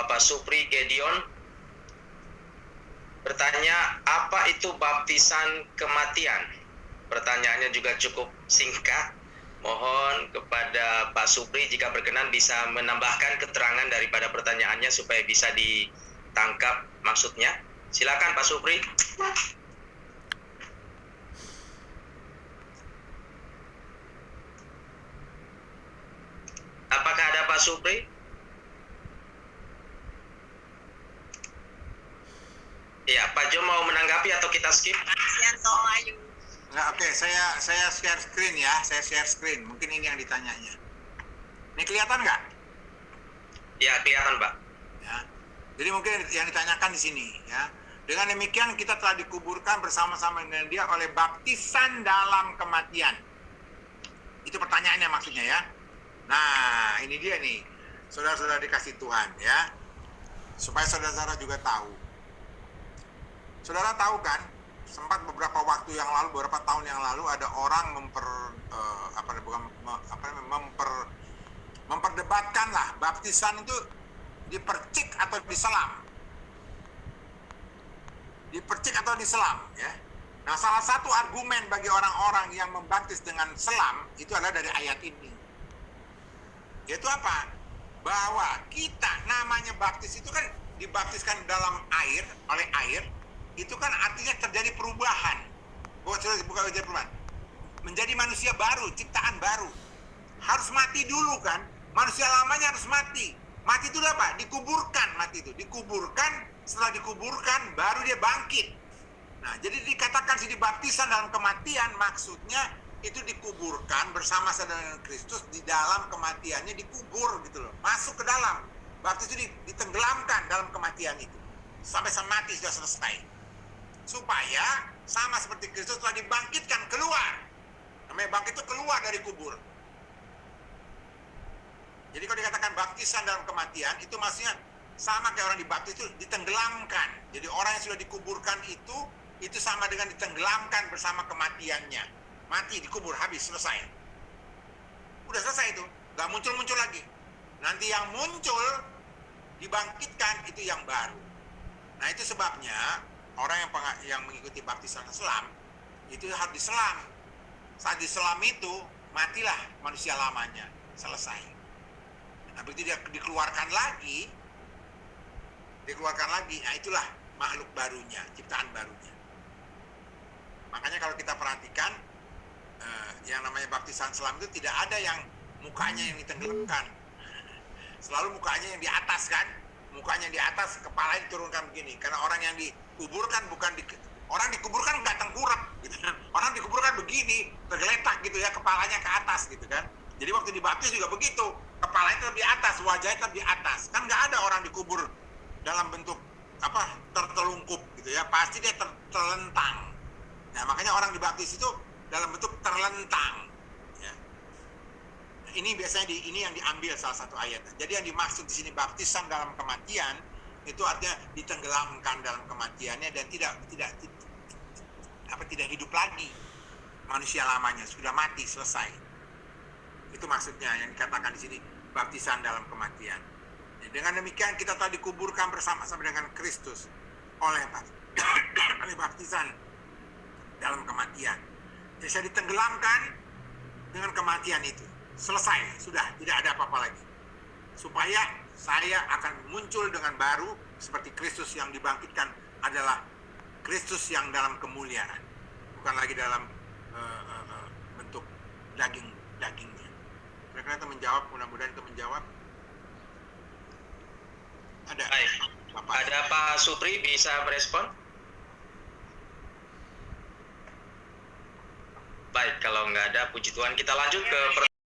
Bapak Supri Gideon bertanya, apa itu baptisan kematian? Pertanyaannya juga cukup singkat. Mohon kepada Pak Supri jika berkenan bisa menambahkan keterangan daripada pertanyaannya supaya bisa ditangkap maksudnya. Silakan Pak Supri. Apakah ada Pak Supri? Ya, Pak Jo mau menanggapi atau kita skip? Nah, oke, saya share screen ya, saya share screen. Mungkin ini yang ditanyanya. Ini kelihatan nggak? Ya, kelihatan Pak. Ya. Jadi mungkin yang ditanyakan di sini ya. Dengan demikian kita telah dikuburkan bersama-sama dengan Dia oleh baptisan dalam kematian. Itu pertanyaannya maksudnya ya. Nah, ini dia nih, saudara-saudara dikasih Tuhan ya, supaya saudara-saudara juga tahu. Saudara tahu kan, sempat beberapa waktu yang lalu, beberapa tahun yang lalu ada orang memperdebatkan lah, baptisan itu dipercik atau diselam. Dipercik atau diselam ya. Nah, salah satu argumen bagi orang-orang yang membaptis dengan selam itu adalah dari ayat ini. Yaitu apa? Bahwa kita namanya baptis itu kan dibaptiskan dalam air, oleh air, itu kan artinya terjadi perubahan. Bukan terjadi perubahan. Menjadi manusia baru, ciptaan baru. Harus mati dulu kan? Manusia lamanya harus mati. Mati itu apa? Dikuburkan mati itu. Dikuburkan, setelah dikuburkan baru dia bangkit. Nah, jadi dikatakan sini baptisan dalam kematian, maksudnya itu dikuburkan bersama dengan Kristus di dalam kematiannya, dikubur gitu loh, masuk ke dalam. Baptis itu ditenggelamkan dalam kematian itu sampai mati sudah selesai, supaya sama seperti Kristus telah dibangkitkan keluar. Namanya bangkit itu keluar dari kubur. Jadi kalau dikatakan baptisan dalam kematian itu maksudnya sama kayak orang dibaptis itu ditenggelamkan. Jadi orang yang sudah dikuburkan itu sama dengan ditenggelamkan bersama kematiannya. Mati, dikubur, habis, selesai. Udah selesai itu, gak muncul-muncul lagi. Nanti yang muncul, dibangkitkan, itu yang baru. Nah, itu sebabnya orang yang mengikuti baptisan selam, itu harus diselam. Saat diselam itu, matilah manusia lamanya, selesai. Nah, begitu dia dikeluarkan lagi, nah itulah makhluk barunya, ciptaan barunya. Makanya kalau kita perhatikan, yang namanya baptisan selam itu tidak ada yang mukanya yang ditenggelamkan. Selalu mukanya yang di atas kan, mukanya di atas, kepalanya diturunkan begini. Karena orang yang dikuburkan orang dikuburkan nggak tengkurap gitu kan. Orang dikuburkan begini, tergeletak gitu ya, kepalanya ke atas gitu kan. Jadi waktu dibaptis juga begitu, kepalanya tetap di atas, wajahnya tetap di atas. Kan nggak ada orang dikubur dalam bentuk tertelungkup gitu ya, pasti dia terlentang. Nah, makanya orang dibaptis itu dalam bentuk terlentang ya. Ini biasanya ini yang diambil salah satu ayat. Jadi yang dimaksud di sini baptisan dalam kematian itu artinya ditenggelamkan dalam kematiannya dan tidak hidup lagi. Manusia lamanya sudah mati, selesai. Itu maksudnya yang dikatakan di sini baptisan dalam kematian. Dengan demikian kita telah dikuburkan bersama-sama dengan Kristus oleh baptisan dalam kematian. Jadi saya ditenggelamkan dengan kematian itu. Selesai, sudah tidak ada apa-apa lagi. Supaya saya akan muncul dengan baru seperti Kristus yang dibangkitkan adalah Kristus yang dalam kemuliaan. Bukan lagi dalam bentuk dagingnya. Kira-kira itu menjawab, mudah-mudahan itu menjawab. Ada. Baik. Ada Pak Supri bisa merespon? Baik, kalau nggak ada, puji Tuhan. Kita lanjut ke